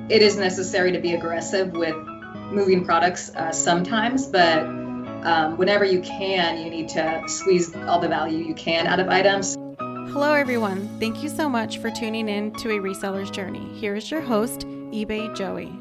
it is necessary to be aggressive with moving products sometimes, but whenever you can, you need to squeeze all the value you can out of items. Hello, everyone. Thank you so much for tuning in to A Reseller's Journey. Here is your host, eBay Joey.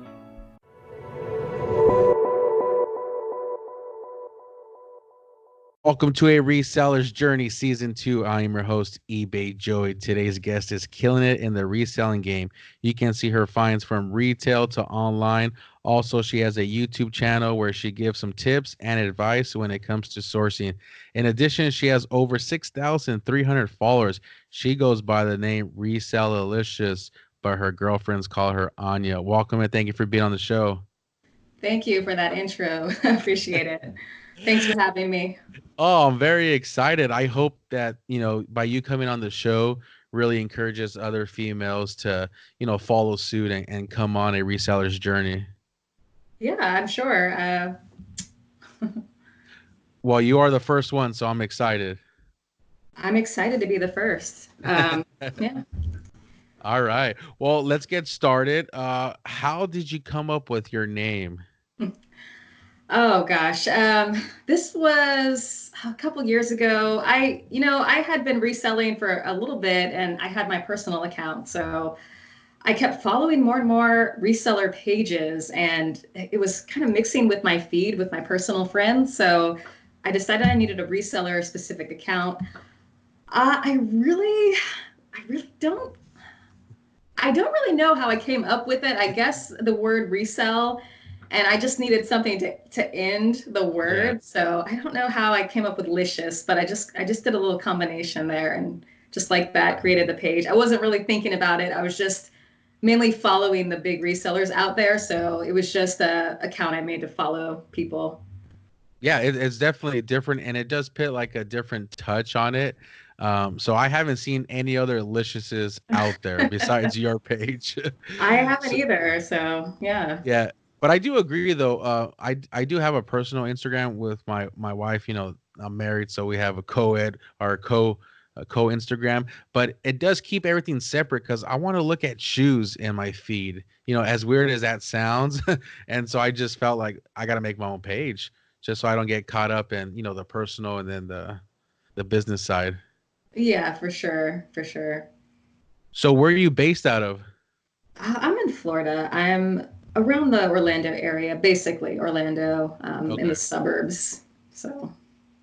Welcome to A Reseller's Journey Season 2. I am your host, eBay Joey. Today's guest is killing it in the reselling game. You can see her finds from retail to online. Also, she has a YouTube channel where she gives some tips and advice when it comes to sourcing. In addition, she has over 6,300 followers. She goes by the name Resellicious, but her girlfriends call her Anya. Welcome and thank you for being on the show. Thank you for that intro. I appreciate it. Thanks for having me. Oh, I'm very excited. I hope that, by you coming on the show really encourages other females to, follow suit and come on a reseller's journey. Yeah, I'm sure. Well, you are the first one, so I'm excited. I'm excited to be the first. Yeah. All right. Well, let's get started. How did you come up with your name? Oh gosh, this was a couple years ago. I had been reselling for a little bit, and I had my personal account, so I kept following more and more reseller pages, and it was kind of mixing with my feed with my personal friends. So I decided I needed a reseller specific account. I really don't. I don't really know how I came up with it. I guess the word resell, and I just needed something to end the Yeah. word. So I don't know how I came up with licious, but I just did a little combination there, and just like that created the page. I wasn't really thinking about it. I was just mainly following the big resellers out there. So it was just a account I made to follow people. Yeah, it's definitely different, and it does put like a different touch on it. So I haven't seen any other Liciouses out there besides your page. I haven't So, either. So yeah. yeah, but I do agree though. I do have a personal Instagram with my wife. I'm married, so we have a co-ed or co Instagram. But it does keep everything separate because I want to look at shoes in my feed. As weird as that sounds, and so I just felt like I got to make my own page just so I don't get caught up in the personal and then the business side. Yeah, for sure. For sure. So where are you based out of? I'm in Florida. I'm around the Orlando area, basically Orlando, in the Okay. suburbs. So,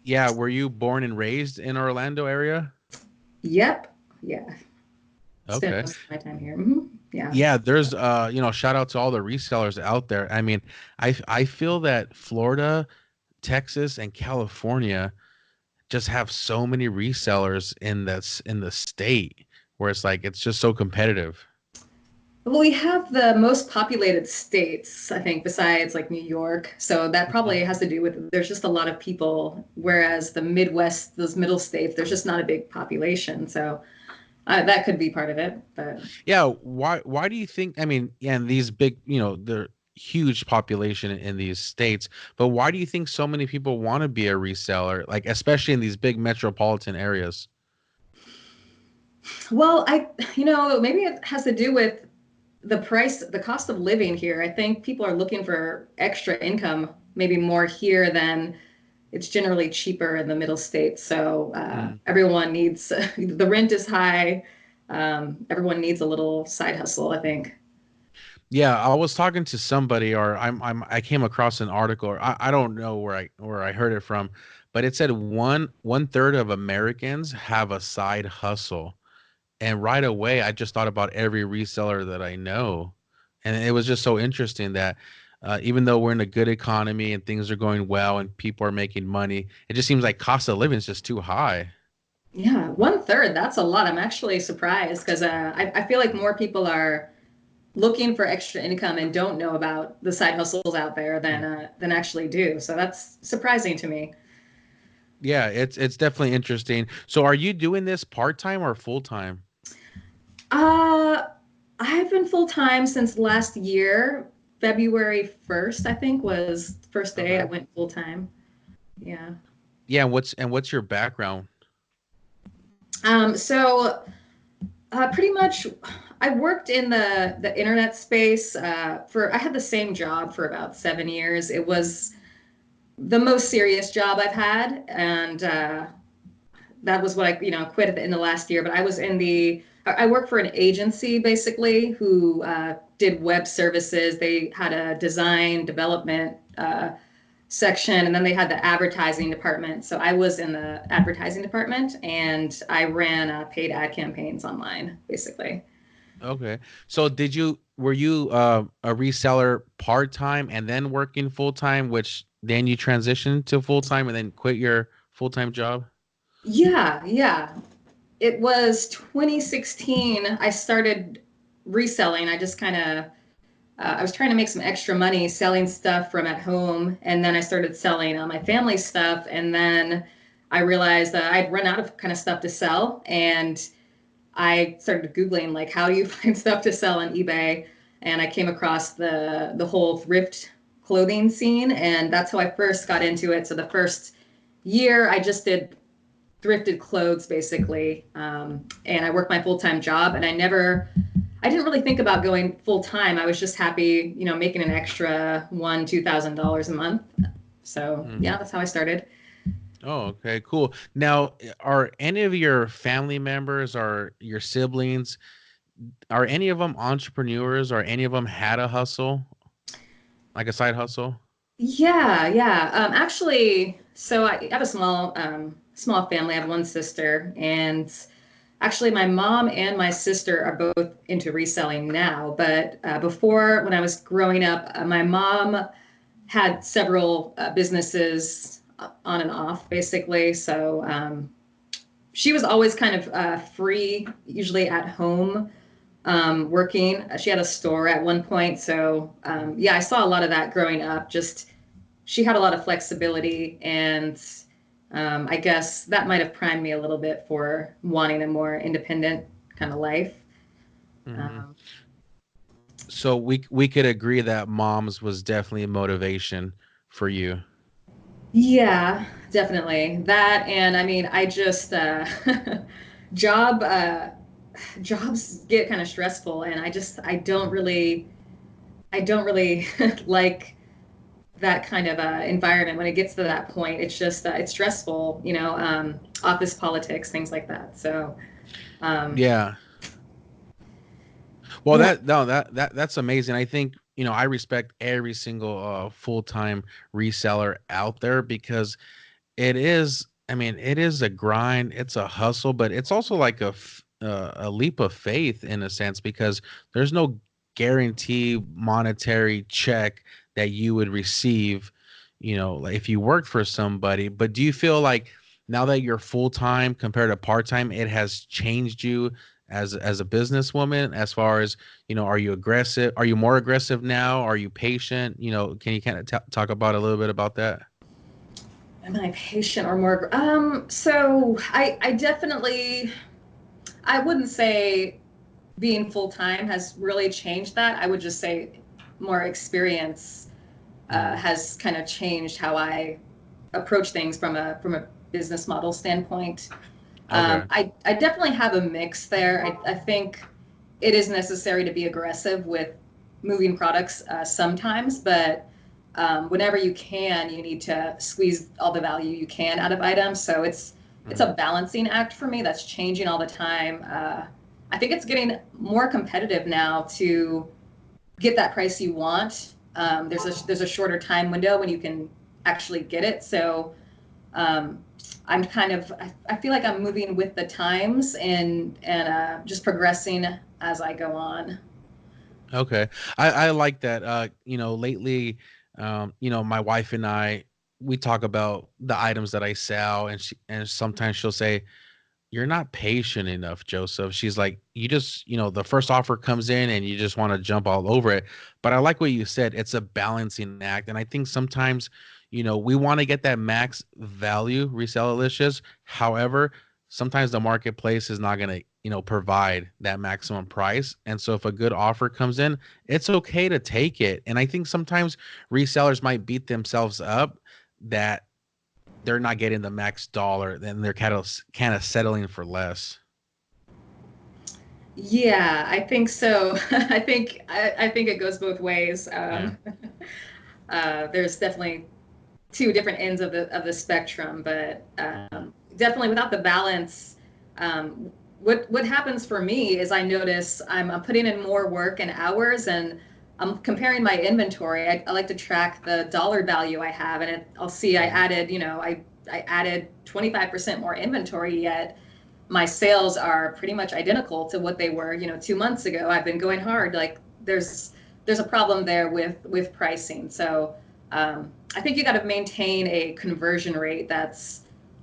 Yeah, were you born and raised in Orlando area? yep, yeah. Spent Okay. most of my time here. Yeah. Yeah, there's shout out to all the resellers out there. I mean, I feel that Florida, Texas, and California just have so many resellers in the state where it's like it's just so competitive. Well, we have the most populated states, I think, besides like New York. So that Mhm. probably has to do with there's just a lot of people, whereas the Midwest, those middle states, there's just not a big population. So that could be part of it. But Yeah, why do you think, I mean, yeah, and these big, they're huge population in these states, but why do you think so many people want to be a reseller, like especially in these big metropolitan areas? well, maybe it has to do with the cost of living here. I think people are looking for extra income, maybe more here than it's generally cheaper in the middle states. So Mm. everyone needs the rent is high. Everyone needs a little side hustle, I think. Yeah, I was talking to somebody, or I came across an article, or I don't know where I heard it from, but it said one third of Americans have a side hustle. And right away, I just thought about every reseller that I know. And it was just so interesting that even though we're in a good economy and things are going well and people are making money, it just seems like cost of living is just too high. Yeah, one third. That's a lot. I'm actually surprised because I feel like more people are looking for extra income and don't know about the side hustles out there Mm. than actually do. So that's surprising to me. Yeah, it's definitely interesting. So are you doing this part-time or full-time? Uh, I've been full time since last year. February 1st, I think, was the first day I Okay. went full time. Yeah. Yeah, and what's your background? So pretty much I worked in the internet space for I had the same job for about 7 years. It was the most serious job I've had, and that was what I quit at the end of last year. But I work for an agency basically who did web services. They had a design development section, and then they had the advertising department. So I was in the advertising department, and I ran paid ad campaigns online, basically. Okay. So were you a reseller part-time and then working full-time, which then you transitioned to full-time and then quit your full-time job? Yeah, yeah. It was 2016. I started reselling. I just kind of I was trying to make some extra money selling stuff from at home, and then I started selling my family stuff, and then I realized that I'd run out of kind of stuff to sell, and I started Googling like how do you find stuff to sell on eBay, and I came across the whole thrift clothing scene, and that's how I first got into it. So the first year I just did thrifted clothes basically, and I worked my full-time job, and I didn't really think about going full time. I was just happy, making an extra $2,000 a month. So yeah, Hmm. that's how I started. Oh, okay, cool. Now, are any of your family members or your siblings, are any of them entrepreneurs or any of them had a hustle, like a side hustle? Yeah, yeah. Actually, so I have a small family. I have one sister, and actually, my mom and my sister are both into reselling now. But before, when I was growing up, my mom had several businesses on and off, basically. So she was always kind of free, usually at home, working. She had a store at one point. So, yeah, I saw a lot of that growing up. Just she had a lot of flexibility, and I guess that might have primed me a little bit for wanting a more independent kind of life. Hmm. Um, So we could agree that mom's was definitely a motivation for you. yeah, definitely that. And I mean, I just, job, jobs get kind of stressful, and I don't really like that kind of environment when it gets to that point. It's just it's stressful, office politics, things like that. So um, Yeah. Well, yeah, that's amazing. I think, I respect every single full-time reseller out there because it is, I mean, it is a grind, it's a hustle, but it's also like a leap of faith in a sense because there's no guarantee monetary check that you would receive, like if you worked for somebody. But do you feel like now that you're full-time compared to part-time, it has changed you as a businesswoman as far as, are you aggressive? Are you more aggressive now? Are you patient? Can you kind of talk about a little bit about that? am I patient or more? So I definitely I wouldn't say being full time has really changed that. I would just say more experience Mm, has kind of changed how I approach things from a business model standpoint. okay. I definitely have a mix there. I think it is necessary to be aggressive with moving products sometimes, but whenever you can, you need to squeeze all the value you can out of items. So it's a Mhm. balancing act for me that's changing all the time. I think it's getting more competitive now to get that price you want. There's a shorter time window when you can actually get it. So um, I feel like I'm moving with the times and just progressing as I go on. Okay. I like that. Lately, my wife and I, we talk about the items that I sell, and sometimes she'll say, "You're not patient enough, Joseph." She's like, "You just, the first offer comes in and you just want to jump all over it." But I like what you said. It's a balancing act. And I think sometimes, we want to get that max value, Resellicious. However, sometimes the marketplace is not going to, provide that maximum price. And so if a good offer comes in, it's okay to take it. And I think sometimes resellers might beat themselves up that they're not getting the max dollar, then they're kind of settling for less. Yeah, I think so. I think it goes both ways. Yeah. There's definitely two different ends of the spectrum, but Mhm. definitely without the balance, um, what happens for me is I notice I'm putting in more work and hours, and I'm comparing my inventory. I like to track the dollar value I have, and I'll see I Mhm. added, I added 25% more inventory, yet my sales are pretty much identical to what they were, 2 months ago. I've been going hard. Like there's a problem there with pricing. So I think you got to maintain a conversion rate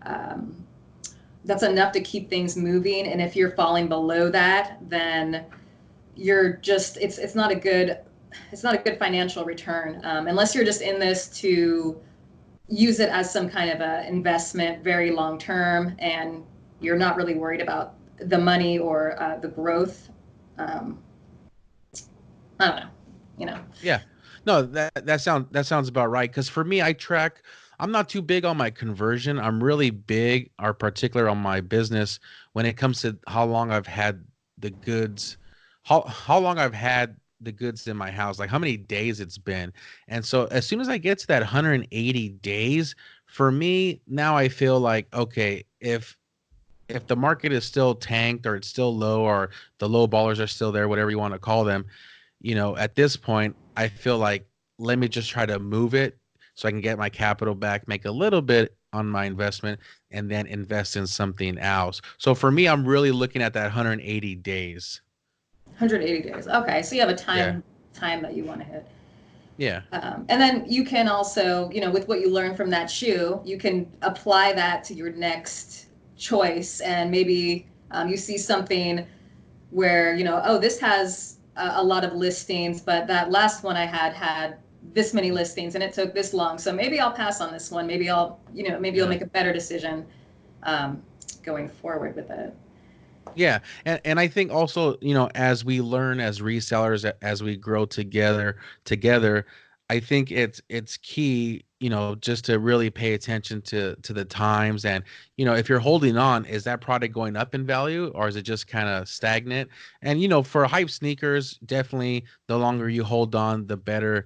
um, that's enough to keep things moving. And if you're falling below that, then you're just it's not a good financial return unless you're just in this to use it as some kind of a investment, very long term, and you're not really worried about the money or the growth. Um, I don't know, you know. Yeah. No, that sounds about right. Because for me, I track. I'm not too big on my conversion. I'm really big or particular on my business when it comes to how long I've had the goods, how long I've had the goods in my house, like how many days it's been. And so as soon as I get to that 180 days, for me now I feel like okay, if the market is still tanked or it's still low or the low ballers are still there, whatever you want to call them, at this point, I feel like let me just try to move it so I can get my capital back, make a little bit on my investment, and then invest in something else. So for me, I'm really looking at that 180 days. 180 days. Okay, so you have a Yeah. time that you want to hit. Yeah. And then you can also, with what you learn from that shoe, you can apply that to your next choice. And maybe you see something where, oh, this has a lot of listings, but that last one I had this many listings and it took this long. So maybe I'll pass on this one. Maybe you'll Yeah. make a better decision um, going forward with it. Yeah, and I think also, as we learn as resellers, as we grow together, I think it's key, just to really pay attention to the times and, if you're holding on, is that product going up in value or is it just kind of stagnant? And for hype sneakers, definitely the longer you hold on, the better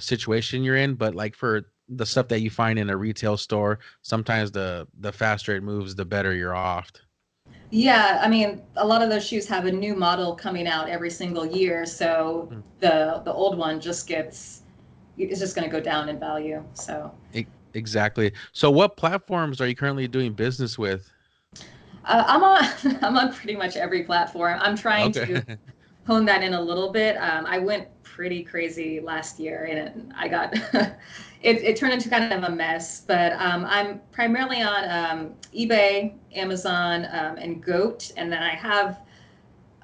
situation you're in. But like for the stuff that you find in a retail store, sometimes the faster it moves, the better you're off. Yeah, I mean, a lot of those shoes have a new model coming out every single year, so the old one just gets it's just going to go down in value. So Exactly. So what platforms are you currently doing business with? I'm on I'm on pretty much every platform. I'm trying Okay. to hone that in a little bit. I went pretty crazy last year, and I got it turned into kind of a mess. But I'm primarily on eBay, Amazon, and Goat, and then I have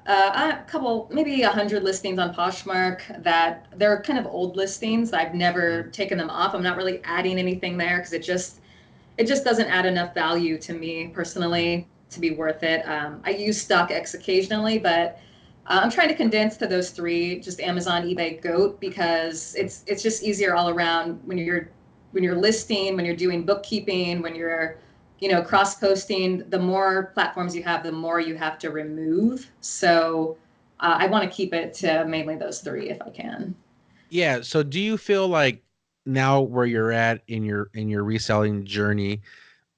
a couple, maybe 100 listings on Poshmark that they're kind of old listings. I've never Mhm. taken them off. I'm not really adding anything there because it just doesn't add enough value to me Mhm. personally to be worth it. I use StockX occasionally, but I'm trying to condense to those three, just Amazon, eBay, Goat, because it's just easier all around when you're listing, when you're doing bookkeeping, when you're cross posting. The more platforms you have, the more you have to remove. So I want to keep it to mainly those three if I can. Yeah, so do you feel like now where you're at in your reselling journey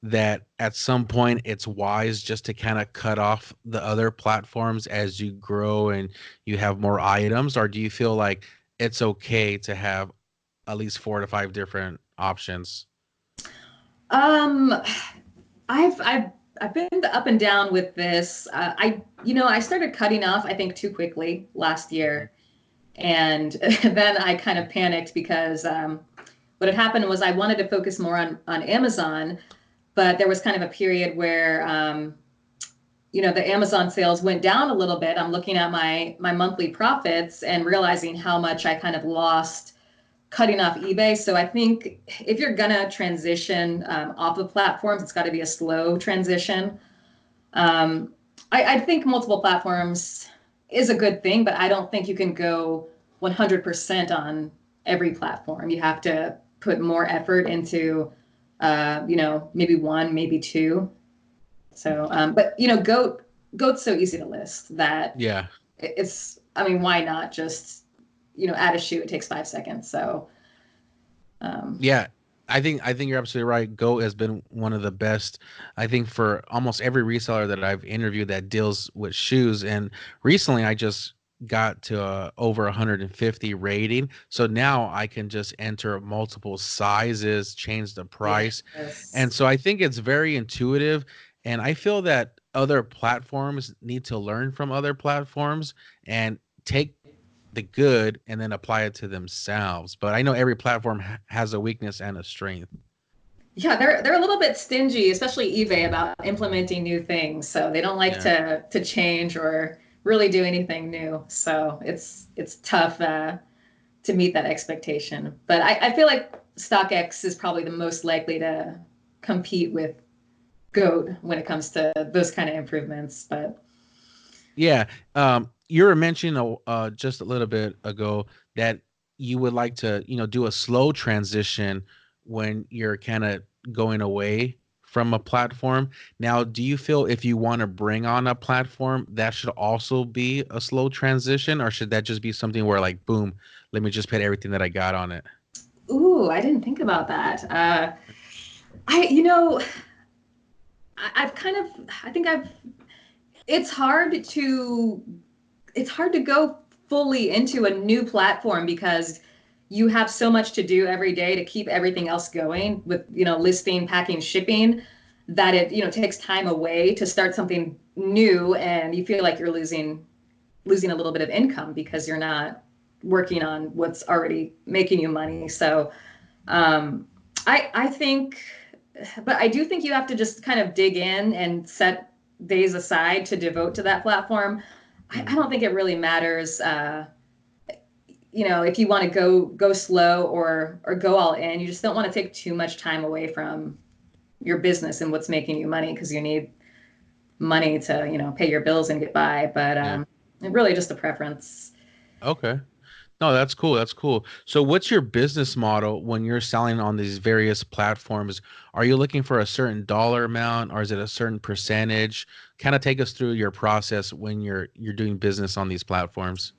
that at some point it's wise just to kind of cut off the other platforms as you grow and you have more items, or do you feel like it's okay to have at least 4 to 5 different options? Um, I've I've been up and down with this. I started cutting off I think too quickly last Mhm. year, and then I kind of panicked because what had happened was I wanted to focus more on Amazon, but there was kind of a period where the Amazon sales went down a little bit. I'm looking at my monthly profits and realizing how much I kind of lost cutting off eBay. So I think if you're gonna transition off of platforms, it's got to be a slow transition. Um, I think multiple platforms is a good thing, but I don't think you can go 100% on every platform. You have to put more effort into, maybe one, maybe two. So, but Goat. goat's so easy to list that Yeah. it's, I mean, why not just, add a shoe? It takes 5 seconds. So, um, Yeah, I think you're absolutely right. Goat has been one of the best, I think, for almost every reseller that I've interviewed that deals with shoes. And recently, I just got to over 150 rating, so now I can just enter multiple sizes, change the price, and yes. so I think it's very intuitive. And I feel that other platforms need to learn from other platforms and take the good and then apply it to themselves. But I know every platform has a weakness and a strength. Yeah, they're a little bit stingy, especially eBay, about implementing new things. So they don't like Yeah. to change or really do anything new. So it's tough to meet that expectation. But I feel like StockX is probably the most likely to compete with Goat when it comes to those kind of improvements. But Yeah. You were mentioning just a little bit ago that you would like to, do a slow transition when you're kind of going away from a platform. Now, do you feel if you want to bring on a platform, that should also be a slow transition, or should that just be something where, like, boom, let me just put everything that I got on it? ooh, I didn't think about that. I you know I've kind of I think I've it's hard to it's hard to go fully into a new platform because you have so much to do every day to keep everything else going with, listing, packing, shipping, that it, takes time away to start something new, and you feel like you're losing a little bit of income because you're not working on what's already making you money. So um, I think, but I do think you have to just kind of dig in and set days aside to devote to that platform. I Mhm. don't think it really matters. If you want to go slow or go all in, you just don't want to take too much time away from your business and what's making you money, because you need money to pay your bills and get by. But Yeah. it really just a preference. Okay. No, that's cool. That's cool. So, what's your business model when you're selling on these various platforms? Are you looking for a certain dollar amount, or is it a certain percentage? Kind of take us through your process when you're doing business on these platforms.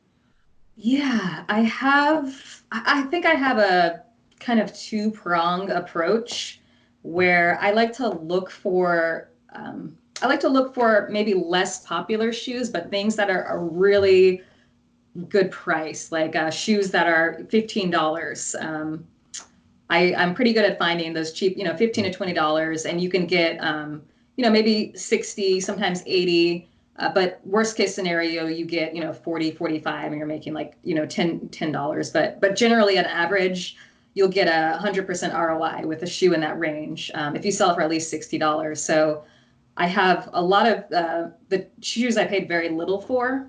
Yeah, I think I have a kind of two-prong approach where I like to look for maybe less popular shoes, but things that are a really good price, like shoes that are $15. I'm pretty good at finding those cheap, 15 Mm. to $20, and you can get, maybe 60, sometimes 80. But worst case scenario, you get, 40, 45, and you're making like, $10. But generally on average, you'll get 100% ROI with a shoe in that range, if you sell it for at least $60. So I have a lot of the shoes I paid very little for,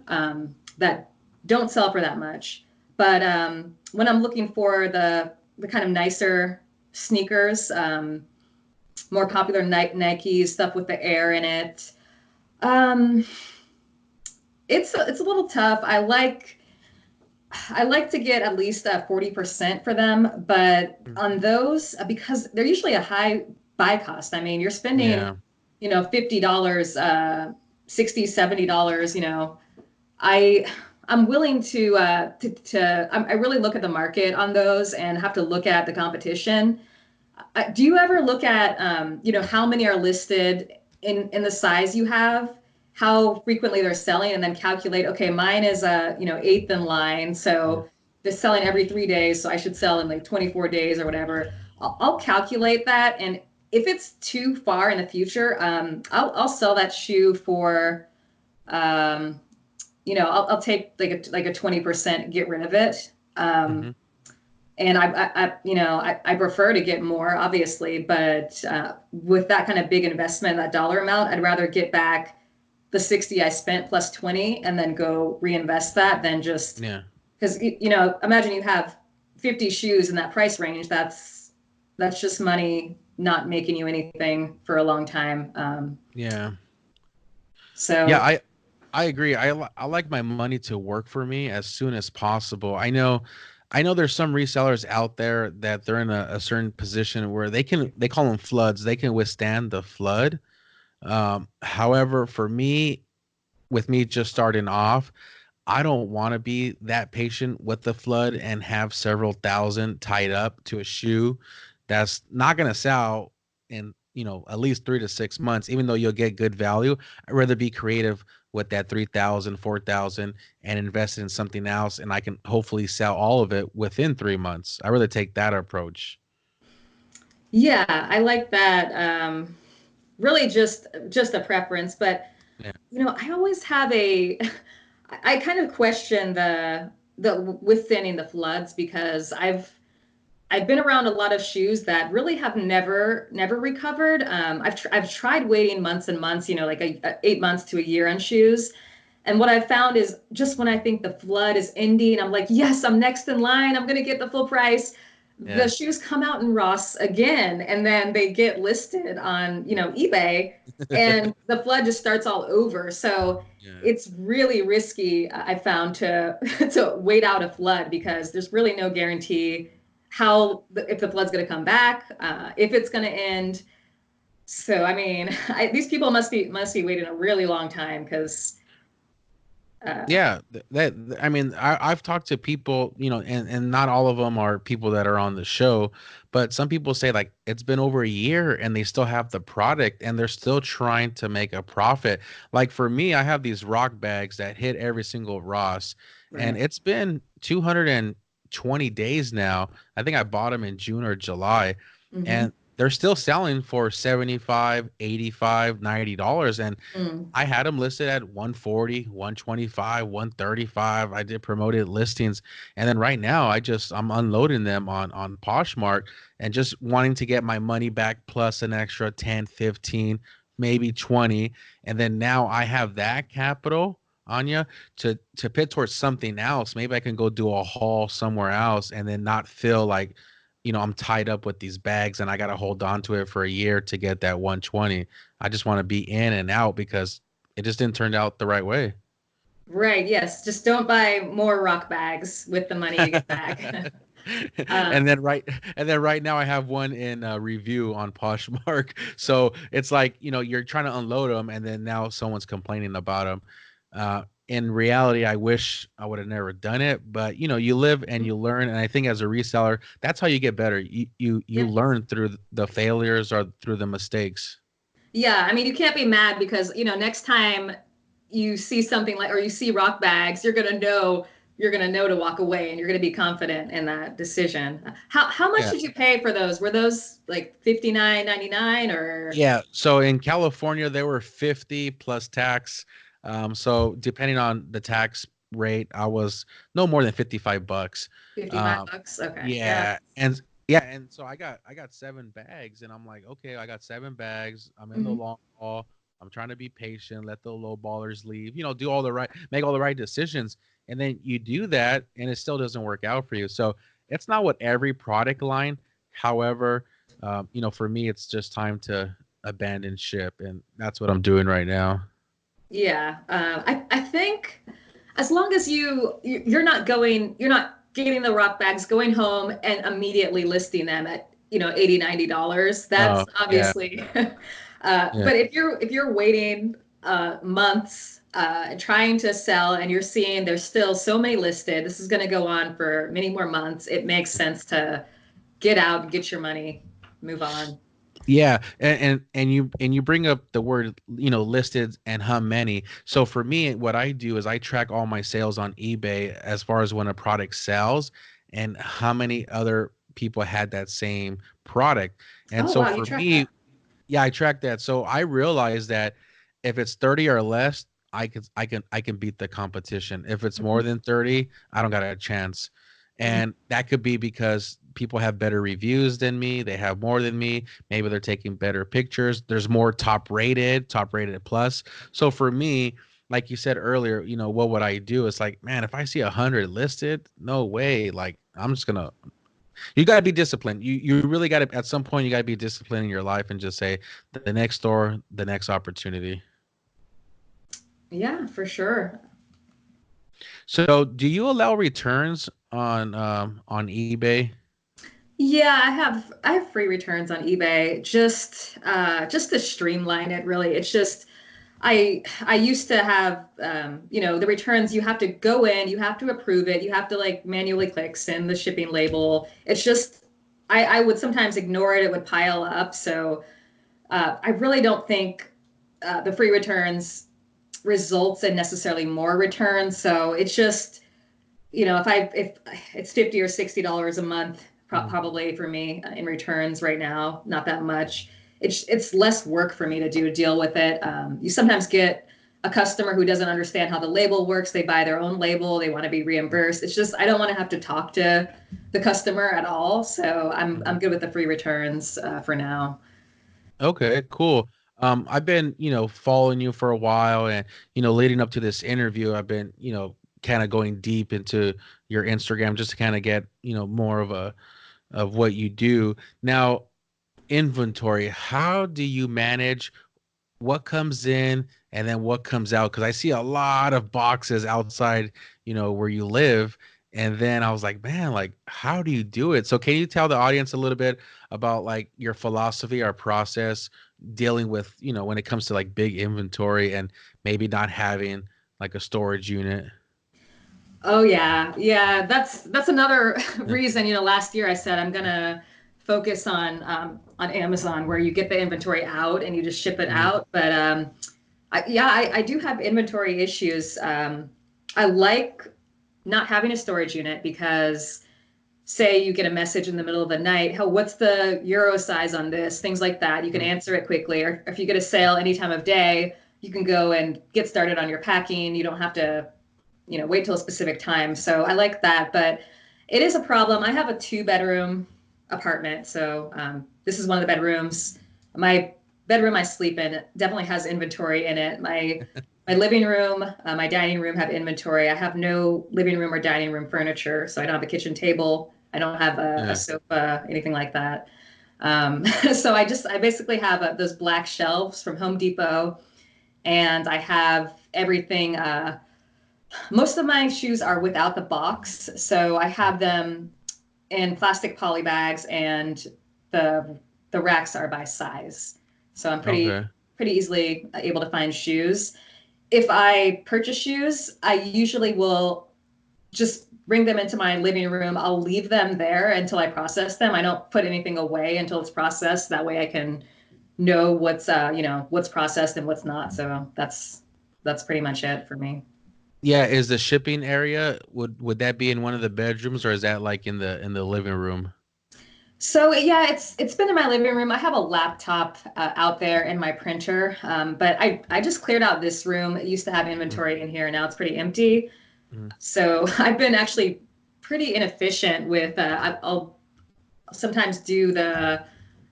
that don't sell for that much. But when I'm looking for the kind of nicer sneakers, more popular Nike stuff with the air in it, um, it's a little tough. I like to get at least 40% for them, but Mm. on those, because they're usually a high buy cost. I mean, you're spending, Yeah. $50, 60, $70. I I'm willing I really look at the market on those and have to look at the competition. Do you ever look at, how many are listed in the size you have, how frequently they're selling, and then calculate, okay, mine is a, eighth in line, Yeah. so they're selling every 3 days, so I should sell in like 24 days or whatever. I'll calculate that, and if it's too far in the future, I'll sell that shoe for, um, I'll take like a 20%, get rid of it. Hmm. And I prefer to get more, obviously, but with that kind of big investment, that dollar amount, I'd rather get back the 60 I spent plus 20 and then go reinvest that than just, Yeah. because, imagine you have 50 shoes in that price range. That's just money not making you anything for a long time. Yeah. Yeah. So I agree. I like my money to work for me as soon as possible. I know there's some resellers out there that they're in a certain position where they call them floods. They can withstand the flood. However, for me, with me just starting off, I don't want to be that patient with the flood and have several thousand tied up to a shoe that's not going to sell in, at least 3 to 6 months, even though you'll get good value. I'd rather be creative with that 3,000, 4,000, and invest in something else. And I can hopefully sell all of it within 3 months. I rather take that approach. Yeah, I like that. Really just a preference, but Yeah. I always have a I kind of question the with thinning the floods because I've been around a lot of shoes that really have never recovered. I've tried waiting months and months, like 8 months to a year on shoes. And what I've found is just when I think the flood is ending, I'm like, yes, I'm next in line. I'm going to get the full price. The Yeah. shoes come out in Ross again, and then they get listed on, eBay, and the flood just starts all over. So Yeah. it's really risky, I found, to to wait out a flood because there's really no guarantee if the flood's going to come back, if it's going to end. So I mean, these people must be waiting a really long time because uh, Yeah, I mean, I've talked to people, and not all of them are people that are on the show, but some people say like it's been over a year and they still have the product and they're still trying to make a profit. Like for me, I have these rock bags that hit every single Ross, and right. it's been 220 days now. I think I bought them in June or July, Hmm. and they're still selling for 75, 85, $90. And Mm. I had them listed at 140, 125, 135. I did promoted listings. And then right now I'm unloading them on Poshmark and just wanting to get my money back plus an extra 10, 15, maybe 20. And then now I have that capital, Anya, to pit towards something else. Maybe I can go do a haul somewhere else and then not feel like, I'm tied up with these bags and I got to hold on to it for a year to get that 120. I just want to be in and out because it just didn't turn out the right way. Right. Yes. Just don't buy more rock bags with the money you get back. uh, and then right and then right now I have one in review on Poshmark. So it's like, you're trying to unload them and then now someone's complaining about them. In reality, I wish I would have never done it, but you live and you learn. And I think as a reseller, that's how you get better. You yep. learn through the failures or through the mistakes. Yeah. I mean, you can't be mad because, next time you see something like, or you see rock bags, you're going to know to walk away and you're going to be confident in that decision. How much Yeah. did you pay for those? Were those like 59.99 or? Yeah. So in California, they were 50 plus tax. So depending on the tax rate, I was no more than 55 bucks. 55 Um, bucks. Okay. Yeah. yeah. And so I got 7 bags and I'm like, okay, I got 7 bags. I'm in the Hmm. long haul. I'm trying to be patient, let the low ballers leave, do all the right, make all the right decisions. And then you do that and it still doesn't work out for you. So it's not what every product line. However, for me, it's just time to abandon ship, and that's what I'm doing right now. Yeah. I think as long as you're not you're not getting the rock bags, going home and immediately listing them at, 80, $90. Oh, That's yeah, obviously, yeah, but if you're waiting months and trying to sell and you're seeing there's still so many listed, this is going to go on for many more months. It makes sense to get out and get your money, move on. yeah. And you bring up the word, listed and how many. So for me, what I do is I track all my sales on eBay as far as when a product sells and how many other people had that same product. And Oh, so wow, you for track that. me, yeah, I track that. So I realize that if it's 30 or less, I can beat the competition. If it's more Mhm. than 30, I don't got a chance. Mhm. And that could be because people have better reviews than me, they have more than me, maybe they're taking better pictures. There's more top rated plus. So for me, like you said earlier, what would I do? It's like, man, if I see 100 listed, no way. Like I'm just gonna you got to be disciplined. You really got to, at some point you got to be disciplined in your life and just say the next door, the next opportunity. Yeah, for sure. So do you allow returns on eBay? Yeah, I have free returns on eBay just to streamline it really. It's just I used to have the returns. You have to go in, you have to approve it, you have to like manually click send the shipping label. It's just I would sometimes ignore it. It would pile up. So I really don't think the free returns results in necessarily more returns. So it's just if it's 50 or $60 a month, Mhm. probably for me in returns right now, not that much. It's less work for me to deal with it. You sometimes get a customer who doesn't understand how the label works. They buy their own label. They want to be reimbursed. It's just I don't want to have to talk to the customer at all. So I'm Mhm. good with the free returns for now. Okay, cool. I've been, following you for a while, and leading up to this interview, I've been, kind of going deep into your Instagram just to kind of get, more of what you do. Now, inventory, how do you manage what comes in and then what comes out? Because I see a lot of boxes outside, where you live. And then I was like, man, like, how do you do it? So can you tell the audience a little bit about like your philosophy or process dealing with, when it comes to like big inventory and maybe not having like a storage unit? Oh yeah, yeah. That's another Yeah. reason. Last year I said I'm gonna focus on Amazon where you get the inventory out and you just ship it Mhm. out. But I do have inventory issues. I like not having a storage unit because say you get a message in the middle of the night, how what's the euro size on this? Things like that. You can Mhm. answer it quickly. Or if you get a sale any time of day, you can go and get started on your packing. You don't have to wait till a specific time. So I like that, but it is a problem. I have a two-bedroom apartment, so this is one of the bedrooms. My bedroom I sleep in definitely has inventory in it. My living room, my dining room have inventory. I have no living room or dining room furniture, so I don't have a kitchen table. I don't have a Yeah. sofa, anything like that. So I basically have those black shelves from Home Depot, and I have everything. Most of my shoes are without the box, so I have them in plastic poly bags, and the the racks are by size. So I'm Okay. pretty easily able to find shoes. If I purchase shoes, I usually will just bring them into my living room. I'll leave them there until I process them. I don't put anything away until it's processed. That way I can know what's processed and what's not. So that's pretty much it for me. Yeah, is the shipping area, would that be in one of the bedrooms, or is that like in the living room? So yeah, it's been in my living room. I have a laptop out there and my printer, but I just cleared out this room. It used to have Mhm. inventory in here, now it's pretty empty. Mhm. So I've been actually pretty inefficient with. I'll sometimes do the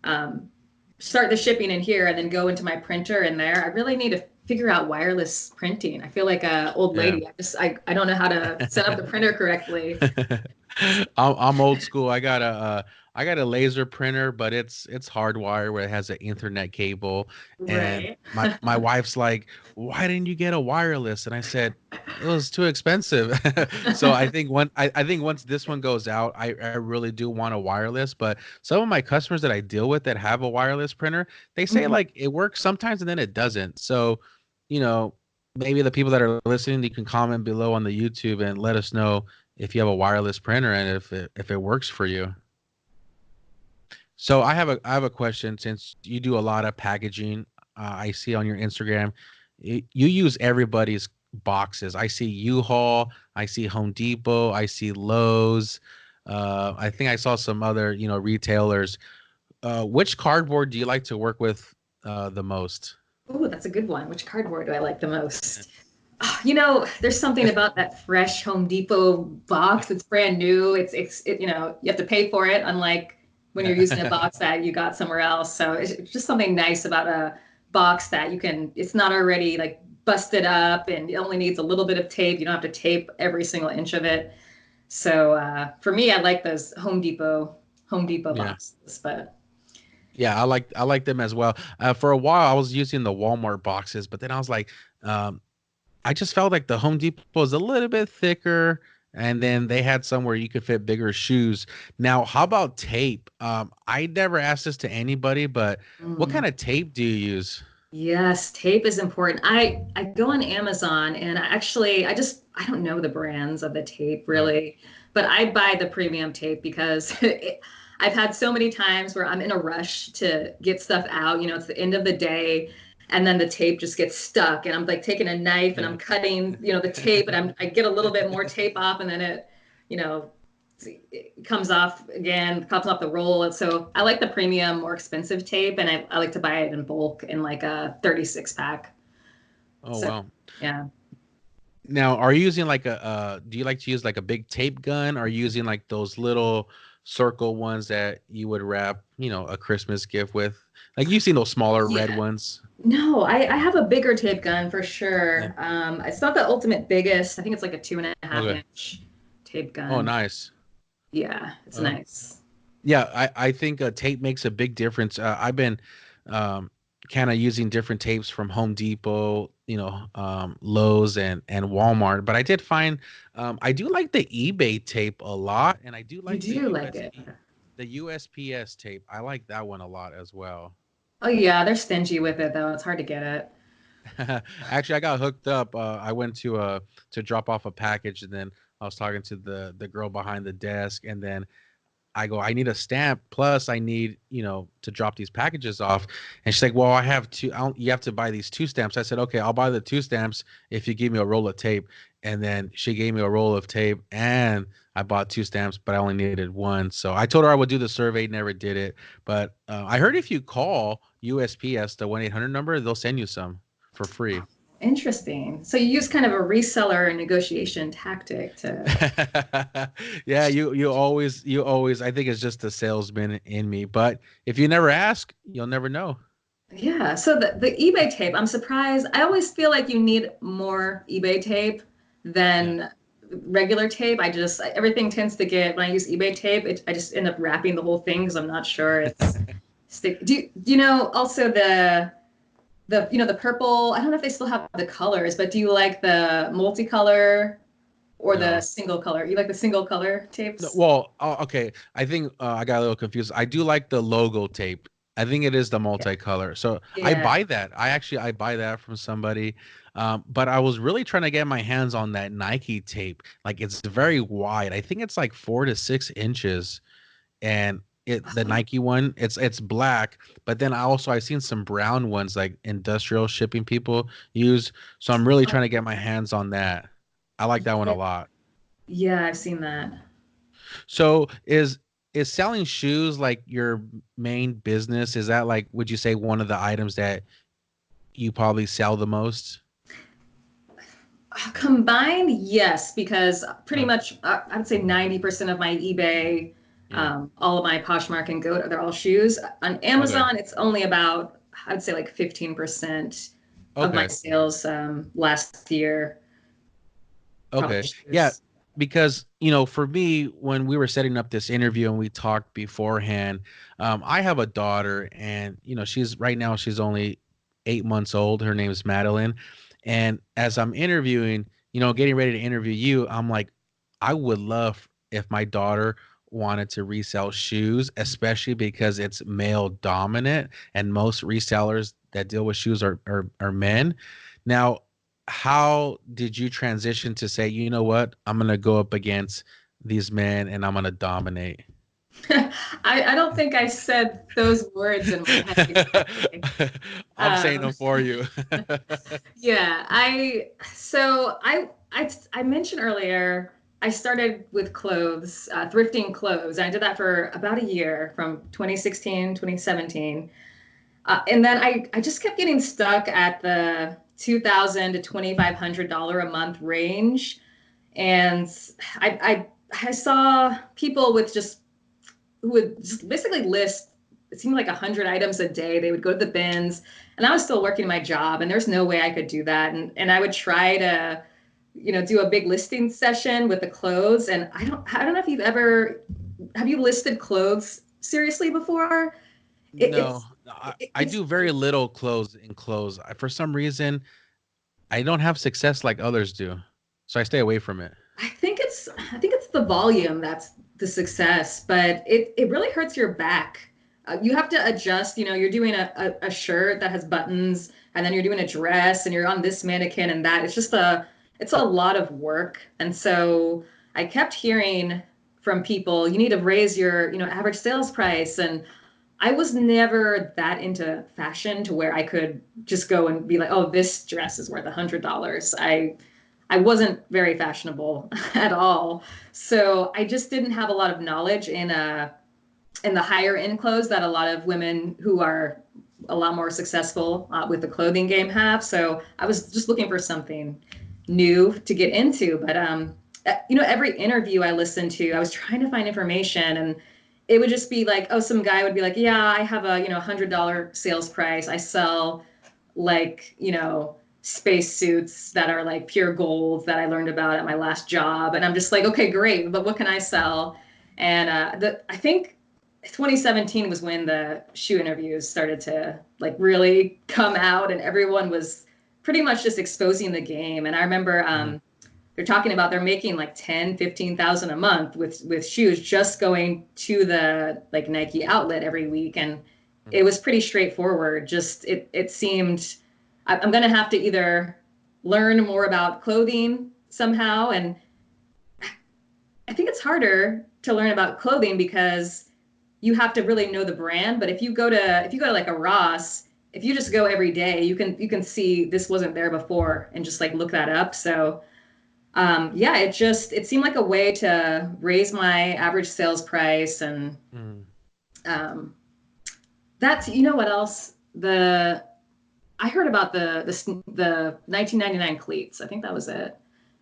um, start the shipping in here and then go into my printer in there. I really need to figure out wireless printing. I feel like a old Yeah. lady. I don't know how to set up the printer correctly. I'm old school. I got a laser printer, but it's hardwired where it has an Ethernet cable. And Right. my wife's like, "Why didn't you get a wireless?" And I said, "It was too expensive." So I think once this one goes out, I really do want a wireless. But some of my customers that I deal with that have a wireless printer, they say Mhm. like it works sometimes and then it doesn't. So, you know, maybe the people that are listening, you can comment below on the YouTube and let us know if you have a wireless printer and if it works for you. So I have a question, since you do a lot of packaging. I see on your Instagram, you use everybody's boxes. I see U-Haul, I see Home Depot, I see Lowe's. I think I saw some other retailers. Which cardboard do you like to work with the most? Oh, that's a good one. Which cardboard do I like the most? There's something about that fresh Home Depot box. It's brand new. You have to pay for it, unlike when you're using a Yeah. box that you got somewhere else. So it's just something nice about a box that it's not already like busted up and it only needs a little bit of tape. You don't have to tape every single inch of it. So for me, I like those Home Depot Yeah. boxes. But Yeah, I like them as well. For a while, I was using the Walmart boxes, but then I was like, um, I just felt like the Home Depot was a little bit thicker, and then they had some where you could fit bigger shoes. Now, how about tape? I never asked this to anybody, but what mm. kind of tape do you use? Yes, tape is important. I go on Amazon and I don't know the brands of the tape Right. really, but I buy the premium tape because I've had so many times where I'm in a rush to get stuff out, it's the end of the day and then the tape just gets stuck and I'm like taking a knife and Yeah. I'm cutting, the tape and I get a little bit more tape off and then you know, it comes off the roll. And so I like the premium, more expensive tape, and I like to buy it in bulk in like a 36 pack. Oh So wow. yeah. Now, are you using like do you like to use like a big tape gun? Or are you using like those little circle ones that you would wrap, a Christmas gift with? Like you've seen those smaller red Yeah. ones. No, I have a bigger tape gun for Yeah. sure. It's not the ultimate biggest. I think it's like a 2.5 Okay. inch tape Oh, gun. nice. Yeah, it's Uh, nice. yeah, I think tape makes a big difference. I've been um, kind of using different tapes from Home Depot, Lowe's and Walmart. But I did find I do like the eBay tape a lot, and I do You like do like it. the USPS tape. I like that one a lot as well. Oh yeah, they're stingy with it though. It's hard to get it. Actually, I got hooked up. I went to drop off a package, and then I was talking to the girl behind the desk, and then I go, I need a stamp. Plus, I need, to drop these packages off. And she's like, well, I have two. You have to buy these two stamps. I said, okay, I'll buy the two stamps if you give me a roll of tape. And then she gave me a roll of tape, and I bought two stamps, but I only needed one. So I told her I would do the survey. Never did it. But I heard if you call USPS, the 1-800 number, they'll send you some for free. Interesting. So you use kind of a reseller negotiation tactic to. Yeah, you always I think it's just the salesman in me. But if you never ask, you'll never know. Yeah, so the eBay tape, I'm surprised. I always feel like you need more eBay tape Yeah. than regular tape. Everything tends to get, when I use eBay tape, I just end up wrapping the whole thing because I'm not sure it's stick. Do you know also the purple? I don't know if they still have the colors, but do you like the multicolor or the No. single color? You like the single color No, tapes? well, okay. I think I got a little confused. I do like the logo tape. I think it is the Yeah. multicolor. So I Yeah. buy that. I buy that from somebody. But I was really trying to get my hands on that Nike tape. Like it's very wide. I think it's like 4 to 6 inches. And the Nike one, it's black, but then I've seen some brown ones like industrial shipping people use. So I'm really Oh, trying to get my hands on that. I like that one a yeah. lot. Yeah, I've seen that. So is selling shoes like your main business? Is that like would you say one of the items that you probably sell the most? Combined, yes, because pretty Uh, much I would say 90% of my eBay, yeah. all of my Poshmark and Goat, they're all shoes. On Okay. Amazon, it's only about, I would say like 15% of my Okay. sales last year, probably Okay. Yeah, shoes. because for me, when we were setting up this interview and we talked beforehand, I have a daughter, and she's right now she's only 8 months old. Her name is Madeline, and as I'm interviewing, getting ready to interview you, I'm like, I would love if my daughter wanted to resell shoes, especially because it's male dominant, and most resellers that deal with shoes are men. Now, how did you transition to say, you know what, I'm gonna go up against these men and I'm gonna dominate? I don't think I said those words in my head exactly. I'm saying Um, them for you. Yeah, I mentioned earlier I started with clothes, thrifting clothes. I did that for about a year from 2016, 2017. And then I just kept getting stuck at the 2000 to $2,500 a month range. And I saw people with just who would just basically list, it seemed like 100 items a day. They would go to the bins, and I was still working my job, and there's no way I could do that. And I would try to, do a big listing session with the clothes. And I don't know if have you listed clothes seriously before? It, No, I it's do very little clothes in clothes. For some reason, I don't have success like others do, so I stay away from it. I think it's the volume that's the success, but it really hurts your back. You have to adjust. You're doing a shirt that has buttons. and then you're doing a dress and you're on this mannequin and that. It's a lot of work. And so I kept hearing from people, you need to raise your, average sales price. And I was never that into fashion to where I could just go and be like, oh, this dress is worth $100. I wasn't very fashionable at all. So I just didn't have a lot of knowledge in the higher end clothes that a lot of women who are a lot more successful with the clothing game have. So I was just looking for something new to get into. But every interview I listened to, I was trying to find information, and it would just be like, oh, some guy would be like, yeah, I have a $100 sales price. I sell like space suits that are like pure gold that I learned about at my last job, and I'm just like, okay, great, but what can I sell? And I think 2017 was when the shoe interviews started to like really come out, and everyone was pretty much just exposing the game. And I remember they're talking about they're making like 10, 15,000 a month with shoes just going to the like Nike outlet every week. And it was pretty straightforward. Just it seemed I'm going to have to either learn more about clothing somehow. And I think it's harder to learn about clothing because you have to really know the brand. But if you go to like a Ross, if you just go every day, you can see this wasn't there before and just like look that up. So yeah, it seemed like a way to raise my average sales price. And Mm. um, that's, what else? I heard about the 1999 cleats. I think that was it.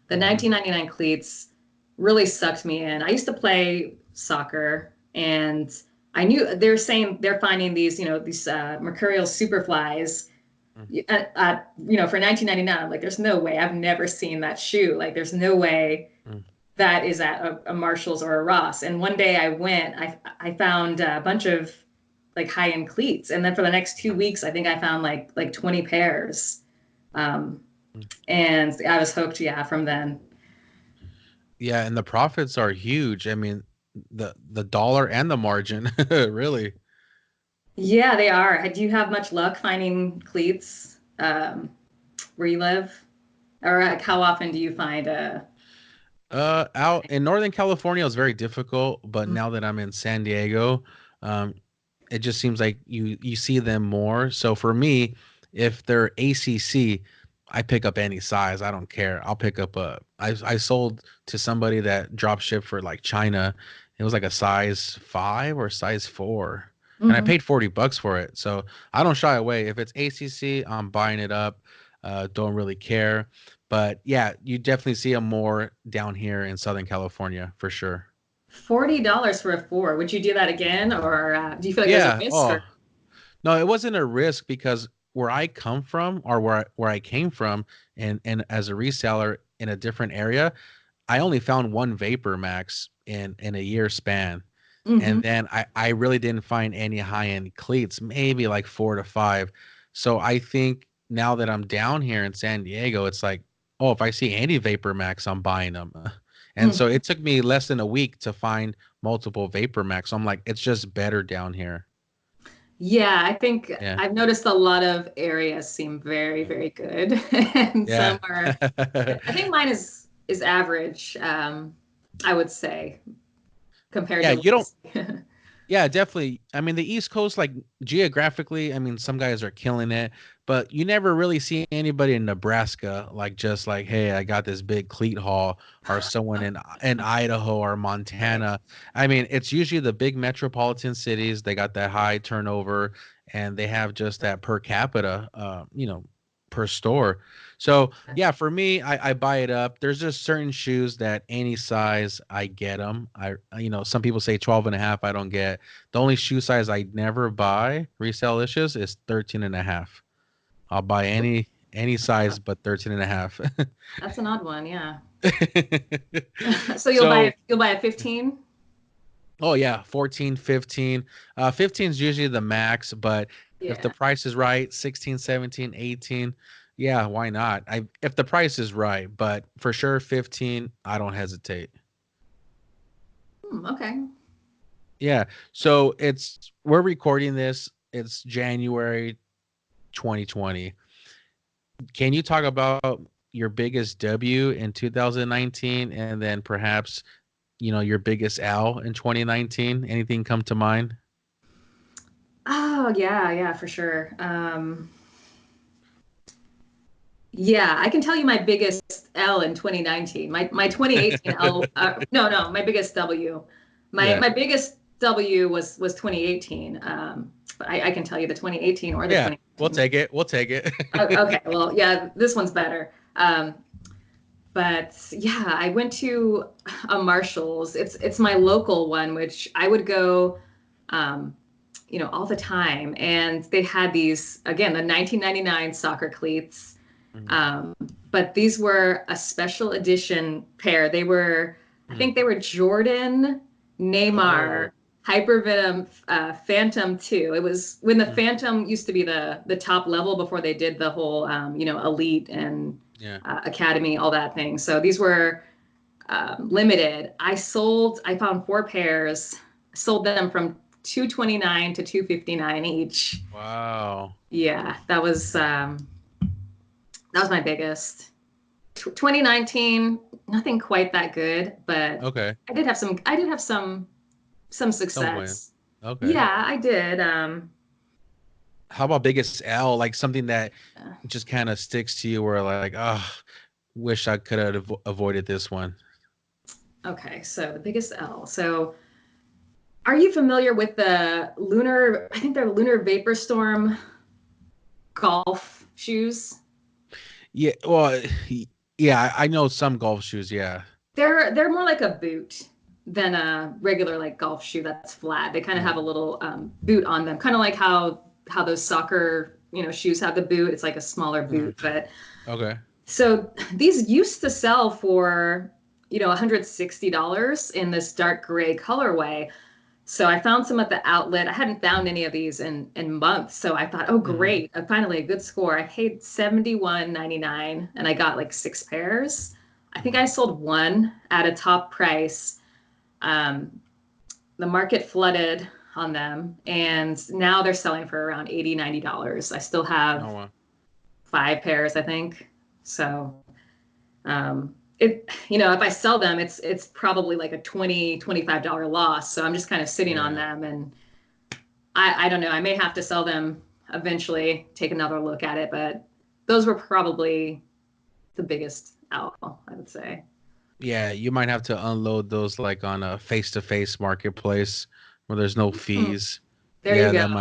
The Mhm. 1999 cleats really sucked me in. I used to play soccer, and I knew they're saying they're finding these mercurial superflies Mm. for 1999. I'm like, there's no way. I've never seen that shoe. Like, there's no way Mm. that is at a Marshalls or a Ross. And one day I went, I found a bunch of like high-end cleats, and then for the next 2 weeks, I think I found like 20 pairs, um, Mm. and I was hooked. Yeah, from then. Yeah, and the profits are huge. I mean, the dollar and the margin, really. Yeah, they are. Do you have much luck finding cleats where you live, or like, how often do you find a? Out in Northern California, it's very difficult, but now that I'm in San Diego, it just seems like you see them more. So for me, if they're ACC, I pick up any size. I don't care. I'll pick up I sold to somebody that drop shipped for like China. It was like a size 5 or size 4. And I Mhm. paid $40 for it. So I don't shy away. If it's ACC, I'm buying it up. Don't really care. But yeah, you definitely see them more down here in Southern California for sure. $40 for a four. Would you do that again, or do you feel like it was a Yeah. risk? Oh, Or no, it wasn't a risk because where I come from or where I came from and as a reseller in a different area, I only found one Vapor Max in a year span. And hmm then I really didn't find any high-end cleats, maybe like 4 to 5. So I think now that I'm down here in San Diego, it's like, oh, if I see any Vapor Max, I'm buying them. And so it took me less than a week to find multiple Vapor Max. So I'm like, it's just better down here. Yeah, I think Yeah. I've noticed a lot of areas seem very, very good, and Yeah. some are. I think mine is average. I would say compared Yeah, to. you don't. Yeah, definitely. I mean, the East Coast, like geographically, I mean, some guys are killing it, but you never really see anybody in Nebraska like just like, hey, I got this big cleat haul, or someone in Idaho or Right. Montana. I mean, it's usually the big metropolitan cities. They got that high turnover, and they have just that per capita, per store. So yeah, for me, I buy it up. There's just certain shoes that any size I get them. Some people say 12 and a half. I don't get. The only shoe size I never buy Resellicious is 13 and a half. I'll buy any size but 13 and a half. That's an odd one, yeah. So So, you'll buy a 15? oh yeah, 14, 15. 15 is usually the max, but if the Yeah. price is right, 16, 17, 18, yeah, why not? I If the price is right, but for sure 15, I don't hesitate. Okay. Yeah. So we're recording this. It's January 2020. Can you talk about your biggest W in 2019, and then perhaps your biggest L in 2019? Anything come to mind? Oh yeah, yeah, for sure. Yeah, I can tell you my biggest L in 2019. My 2018 L, no, my biggest W. My Yeah. my biggest W was 2018. But I can tell you the 2018 or the Yeah, we'll 2019. take it. We'll take it. Okay, well, yeah, this one's better. But yeah, I went to a Marshalls. It's my local one, which I would go, um, all the time. And they had these again, the 1999 soccer cleats. Mhm. Um, but these were a special edition pair. I Mhm. think they were Jordan, Neymar, Oh. Hypervenom, Phantom 2. It was when the Mhm. Phantom used to be the top level before they did the whole, Elite and Yeah. Academy, all that thing. So these were limited. I found four pairs, sold them from 229 to 259 each. Wow. Yeah, that was my biggest. 2019, nothing quite that good, but Okay. I did have some Some win. success. Okay. Yeah, I did. How about biggest L? Like something that Uh, just kind of sticks to you, where like, oh, wish I could have avoided this one. okay, so the biggest L. So, are you familiar with the lunar? I think they're lunar vapor storm golf shoes. Yeah. Well, yeah, I know some golf shoes. Yeah. They're more like a boot than a regular like golf shoe that's flat. They kind of Mm. have a little boot on them, kind of like how those soccer shoes have the boot. It's like a smaller Mm. boot, but Okay. so these used to sell for $160 in this dark gray colorway. So I found some at the outlet. I hadn't found any of these in months. So I thought, oh Hmm. great, finally a good score. I paid $71.99 and I got like six pairs. I think Hmm. I sold one at a top price. Um, the market flooded on them and now they're selling for around $80, $90. I still Oh have wow. five pairs, I think. So if I sell them, it's probably like a $20-$25 loss. So I'm just kind of sitting on Yeah. them and I don't know. I may have to sell them eventually, take another look at it, but those were probably the biggest outfall, I would say. Yeah, you might have to unload those like on a face-to-face marketplace where there's no Hmm, fees. there you Yeah, go.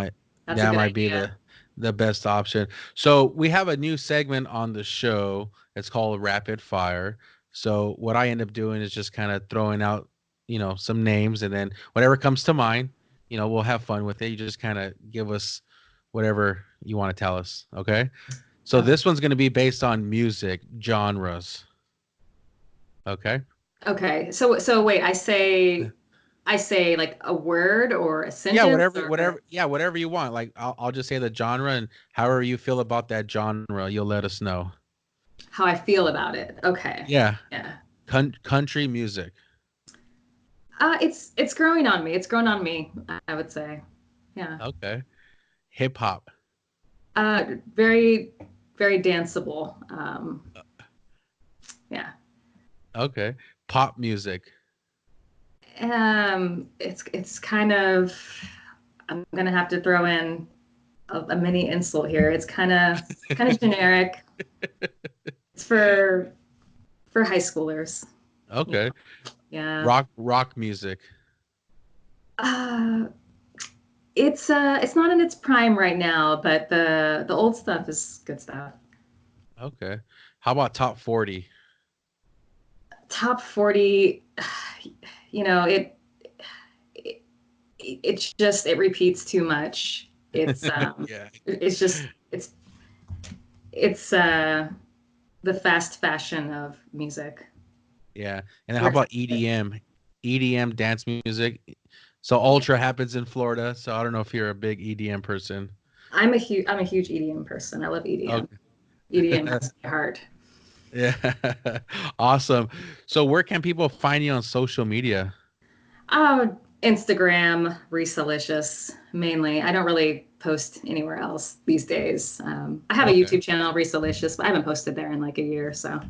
That's a that good might be idea. the best option. So we have a new segment on the show. It's called Rapid Fire. So what I end up doing is just kind of throwing out, some names, and then whatever comes to mind, we'll have fun with it. You just kind of give us whatever you want to tell us. Okay. So Okay. this one's going to be based on music genres. Okay. Okay. So wait, I say like a word or a Yeah, sentence or whatever you want. Like I'll just say the genre, and however you feel about that genre, you'll let us know. how I feel about it. Okay. Yeah, Yeah. country music. It's growing on me. It's grown on me, I would say. Yeah. Okay. Hip hop. Very, very danceable. Yeah. Okay. Pop music. It's kind of. I'm gonna have to throw in a mini insult here. It's kind of generic. It's for high schoolers. You Okay. know. Yeah. Rock music. Uh, it's not in its prime right now, but the old stuff is good stuff. Okay. How about top 40? Top 40, you know, it it repeats too much. Yeah. It's just it's the fast fashion of music. Yeah. And then how We're about tired. EDM? EDM dance music. So Ultra happens in Florida, so I don't know if you're a big EDM person. I'm a huge EDM person. I love EDM. Okay. EDM has my heart. Yeah. Awesome. So where can people find you on social media? Instagram, Resellicious mainly. I don't really post anywhere else these days. I have a Okay. YouTube channel, Resellicious, but I haven't posted there in like a year, so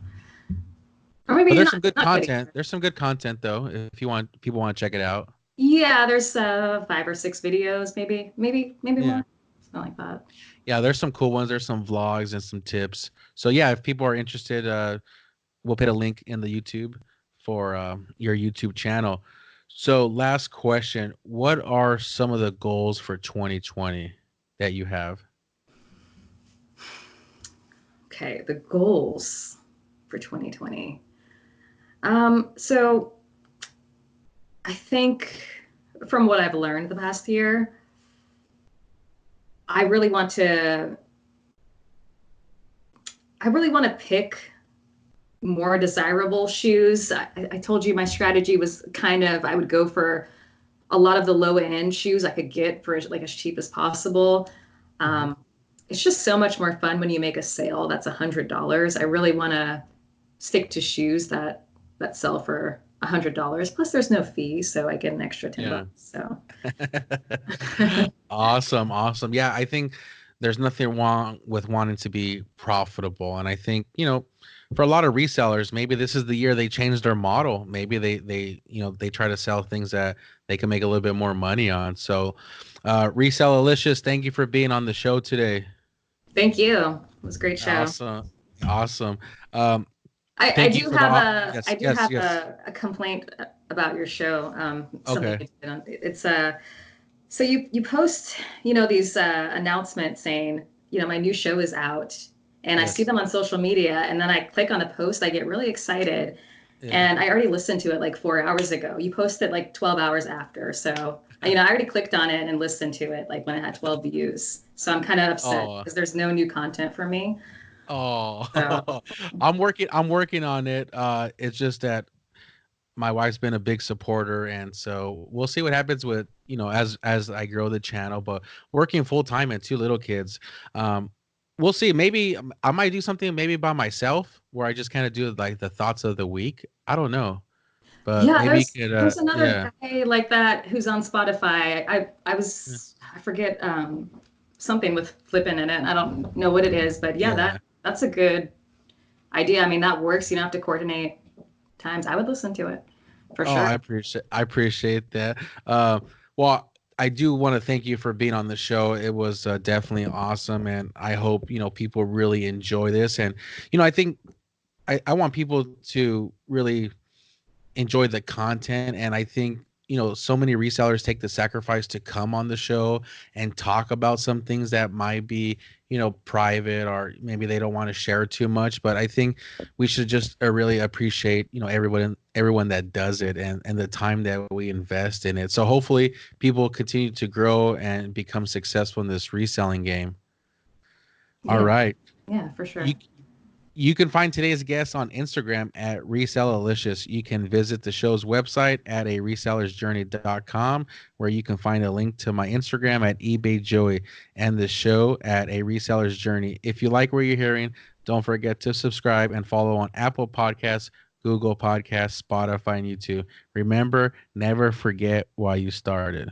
or maybe But there's some not good not quite a content. year. There's some good content though, if you want people want to check it out. Yeah, there's 5 or 6 videos, maybe Yeah. more, something like that. Yeah, there's some cool ones. There's some vlogs and some tips. So yeah, if people are interested, we'll put a link in the YouTube for your YouTube channel. So last question, what are some of the goals for 2020 that you have? Okay, the goals for 2020. So I think from what I've learned the past year, I really want to I really want to pick more desirable shoes. I told you my strategy was kind of I would go for a lot of the low end shoes I could get for like as cheap as possible. Mhm. Um, it's just so much more fun when you make a sale that's $100. I really want to stick to shoes that sell for $100. Plus, there's no fee, so I get an extra 10 Yeah. bucks. So Awesome, awesome. Yeah, I think there's nothing wrong with wanting to be profitable. And I think, for a lot of resellers, maybe this is the year they change their model. Maybe they try to sell things that they can make a little bit more money on. So, Resellicious, thank you for being on the show today. thank you. It was a great show. Awesome. Awesome. Um, I thank you do for the have a I yes, do yes, have yes. a complaint about your show. Something Okay. you did on it's so you post these announcements saying my new show is out, and I see Yes. them on social media, and then I click on the post. I get really excited, Yeah. and I already listened to it like 4 hours ago. You posted like 12 hours after, so I already clicked on it and listened to it like when it had 12 views. So I'm kind of upset Oh. because there's no new content for me. So Oh, I'm working on it. It's just that my wife's been a big supporter, and so we'll see what happens with, as I grow the channel, but working full time and two little kids. Um, we'll see. Maybe I might do something maybe by myself where I just kind of do like the thoughts of the week. I don't know, but yeah, maybe you could there's another yeah. guy like that who's on Spotify. Yeah. I forget something with flipping in it. I don't know what it is, but yeah, Yeah. that's a good idea. I mean, that works. You don't have to coordinate times. I would listen to it for Oh, sure. I appreciate that. Well, I do want to thank you for being on the show. It was definitely awesome, and I hope people really enjoy this. And I think I want people to really enjoy the content. And I think so many resellers take the sacrifice to come on the show and talk about some things that might be private, or maybe they don't want to share too much. But I think we should just really appreciate everyone that does it, and the time that we invest in it. So hopefully people continue to grow and become successful in this reselling game. All Yeah, right. yeah, for you sure. You can find today's guest on Instagram at Resellicious. You can visit the show's website at a resellersjourney.com, where you can find a link to my Instagram at eBay Joey and the show at a reseller's journey. If you like what you're hearing, don't forget to subscribe and follow on Apple Podcasts, Google Podcasts, Spotify, and YouTube. Remember, never forget why you started.